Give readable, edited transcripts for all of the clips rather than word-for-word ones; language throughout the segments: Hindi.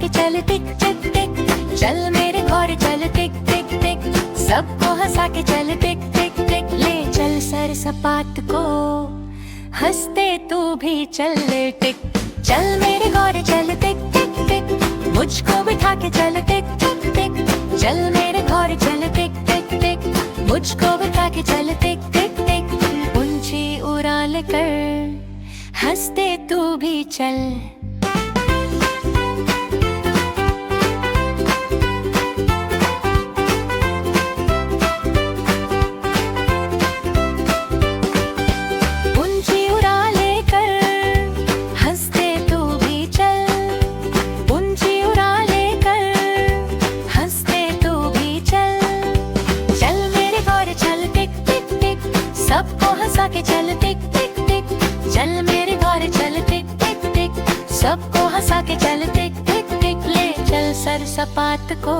के चल टिक टिक टिक, चल मेरे घोड़े चल टिक टिक टिक, सबको हंसा के चल टिक टिक टिक। ले चल सर सपाट को हंसते तू भी चल टिक, चल मेरे घोड़े चल टिक टिक टिक, मुझको बिठा के चल टिक टिक टिक, चल मेरे घोड़े चल टिक टिक टिक, मुझको बिठा के चल टिक टिक टिक। ऊंची उड़ान कर हंसते तू भी चल। ऊंची उड़ान लेकर हंसते तू भी चल, ऊंची उड़ान लेकर हंसते तू भी चल, चल मेरे घोड़े चल टिक टिक टिक, सबको हंसा के चल टिक टिक टिक, चल मेरे घोड़े चल टिक टिक टिक, सबको हंसा के चल टिक टिक टिक। ले चल सर सपाट को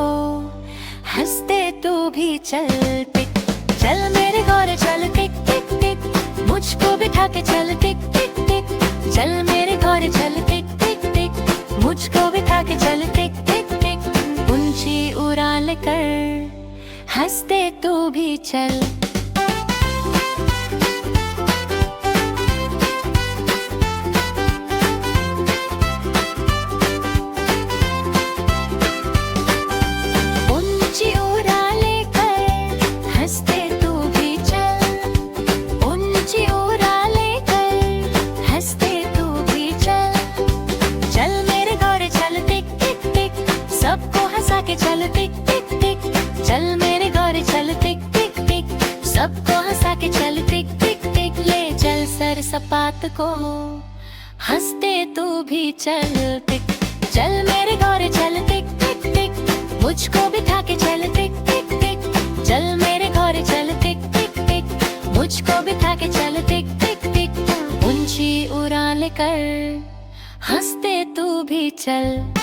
हंसते तू भी चल टिक, चल मेरे घोड़े चल टिक टिक टिक, मुझको बिठा के चल टिक टिक टिक, चल मेरे घोड़े चल टिक टिक टिक, मुझको बिठा के चल टिक टिक टिक। ऊंची उड़ान कर हंसते तू भी चल। चल टिक टिक टिक, चल मेरे घोड़े चल टिक टिक टिक, सबको हंसा के चल टिक टिक टिक। ले चल सर सपाट को हंसते तू भी चल टिक, चल मेरे घोड़े चल टिक टिक टिक, मुझको बिठा के चल टिक टिक टिक, चल मेरे घोड़े चल टिक टिक टिक, मुझको बिठा के चल टिक टिक टिक। ऊंची उड़ान लेकर हंसते तू भी चल।